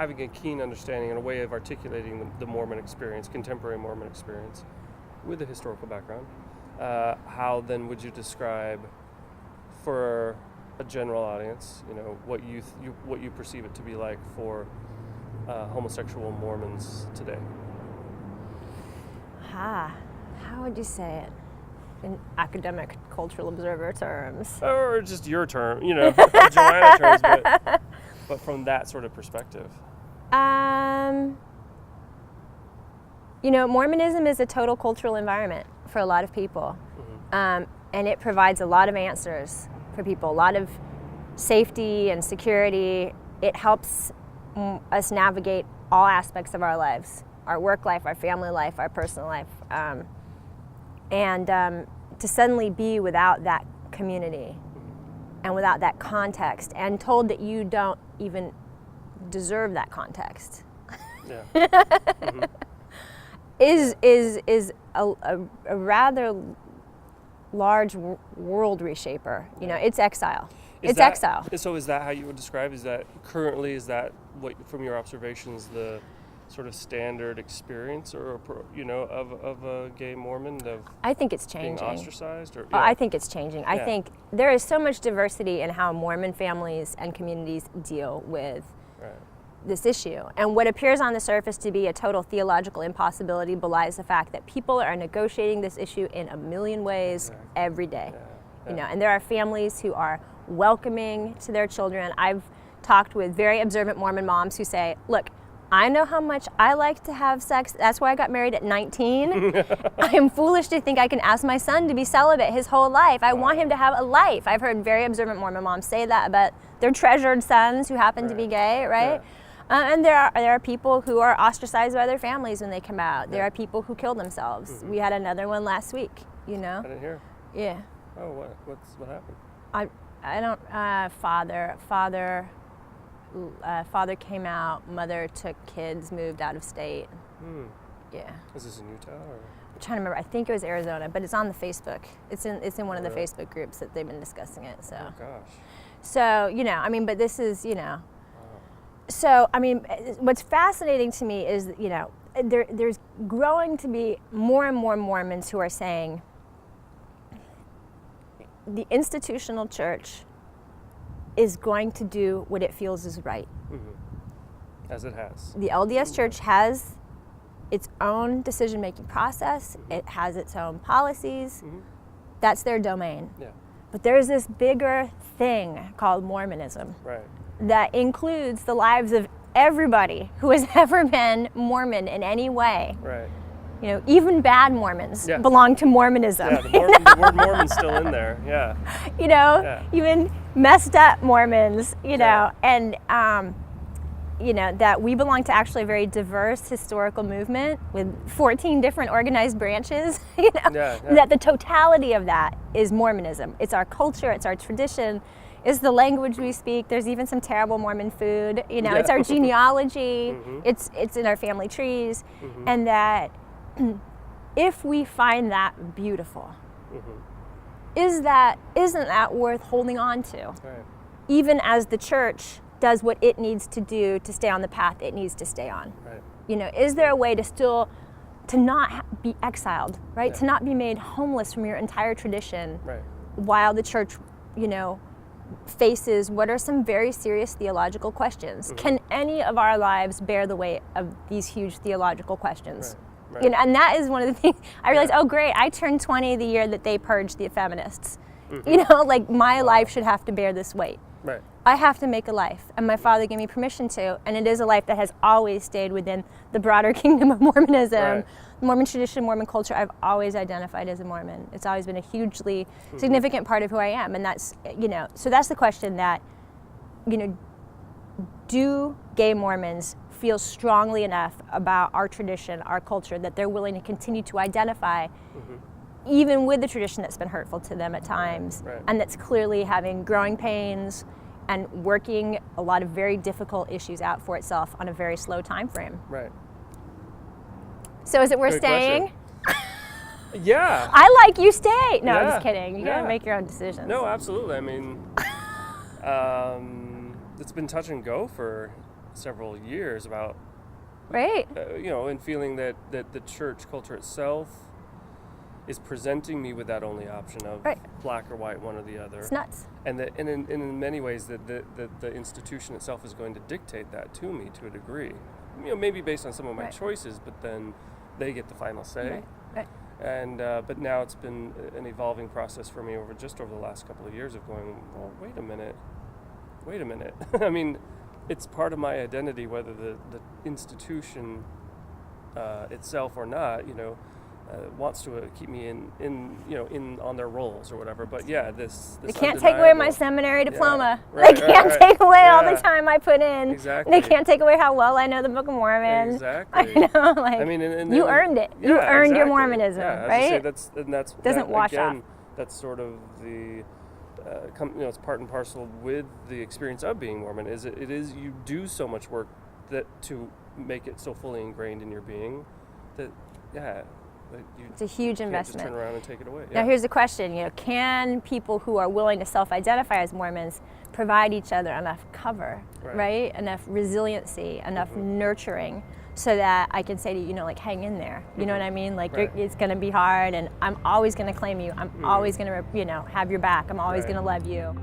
having a keen understanding and a way of articulating the Mormon experience, contemporary Mormon experience, with a historical background, how then would you describe for a general audience, what you perceive it to be like for homosexual Mormons today? How would you say it in academic cultural observer terms? Or just your term, Joanna terms, but from that sort of perspective. Mormonism is a total cultural environment for a lot of people. Mm-hmm. And it provides a lot of answers for people, a lot of safety and security. It helps us navigate all aspects of our lives, our work life, our family life, our personal life. And to suddenly be without that community and without that context and told that you don't even deserve that context mm-hmm. is a rather large world reshaper. It's exile. Exile. So is that how you would describe? Is that what, from your observations, the sort of standard experience of a gay Mormon? I think it's changing. Being ostracized? I think it's changing. Yeah. I think there is so much diversity in how Mormon families and communities deal with this issue. And what appears on the surface to be a total theological impossibility belies the fact that people are negotiating this issue in a million ways every day. Yeah. And there are families who are welcoming to their children. I've talked with very observant Mormon moms who say, look, I know how much I like to have sex. That's why I got married at 19. I am foolish to think I can ask my son to be celibate his whole life. I want him to have a life. I've heard very observant Mormon moms say that about their treasured sons who happen to be gay, right? Yeah. And there are people who are ostracized by their families when they come out. There are people who kill themselves. Mm-hmm. We had another one last week, I didn't hear. Yeah. Oh, what happened? I don't, father came out, mother took kids, moved out of state. Yeah. Is this in Utah? Or? I'm trying to remember. I think it was Arizona, but it's on the Facebook. It's in one of the Facebook groups that they've been discussing it. So. Oh gosh. So, but this is, So, what's fascinating to me is, there's growing to be more and more Mormons who are saying the institutional church is going to do what it feels is right. Mm-hmm. As it has. The LDS Church has its own decision-making process. Mm-hmm. It has its own policies. Mm-hmm. That's their domain. Yeah. But there's this bigger thing called Mormonism that includes the lives of everybody who has ever been Mormon in any way. Right. Even bad Mormons belong to Mormonism. Yeah, the word Mormon's still in there. Yeah. Even messed up Mormons. And that we belong to actually a very diverse historical movement with 14 different organized branches. That the totality of that is Mormonism. It's our culture. It's our tradition. It's the language we speak. There's even some terrible Mormon food. It's our genealogy. Mm-hmm. It's in our family trees, mm-hmm. and that. If we find that beautiful, mm-hmm. isn't that worth holding on to? Right. Even as the church does what it needs to do to stay on the path it needs to stay on. Right. Is there a way to not be exiled, right? Yeah. To not be made homeless from your entire tradition, while the church, faces what are some very serious theological questions. Mm-hmm. Can any of our lives bear the weight of these huge theological questions? Right. Right. And that is one of the things I realized, oh great, I turned 20 the year that they purged the feminists. Mm-hmm. My life should have to bear this weight. Right. I have to make a life, and my father gave me permission to, and it is a life that has always stayed within the broader kingdom of Mormonism. Mormon tradition, Mormon culture. I've always identified as a Mormon. It's always been a hugely significant part of who I am, and that's, so that's the question that, do gay Mormons feel strongly enough about our tradition, our culture, that they're willing to continue to identify even with the tradition that's been hurtful to them at times, and that's clearly having growing pains and working a lot of very difficult issues out for itself on a very slow time frame. Right. So is it worth staying? Yeah. I like you stay. No, I'm just kidding. You gotta make your own decisions. No, absolutely. It's been touch and go for several years about, right? And feeling that the church culture itself is presenting me with that only option of black or white, one or the other. It's nuts. And in many ways that the institution itself is going to dictate that to me to a degree. Maybe based on some of my choices, but then they get the final say. Right. And but now it's been an evolving process for me over the last couple of years of going, well, wait a minute. I mean, it's part of my identity, whether the institution itself or not, wants to keep me in on their roles or whatever. But this they can't take away my seminary diploma. Right, they can't take away all the time I put in. Exactly. They can't take away how well I know the Book of Mormon. Exactly. I mean, you earned it. You earned your Mormonism, right? Doesn't wash off. That's sort of the it's part and parcel with the experience of being Mormon. It is you do so much work that to make it so fully ingrained in your being that it's a huge investment. Just turn around and take it away. Now here's the question, can people who are willing to self-identify as Mormons provide each other enough cover, right? Enough resiliency, enough nurturing, so that I can say to you, hang in there. You know what I mean? It's going to be hard, and I'm always going to claim you. I'm always going to, have your back. I'm always going to love you.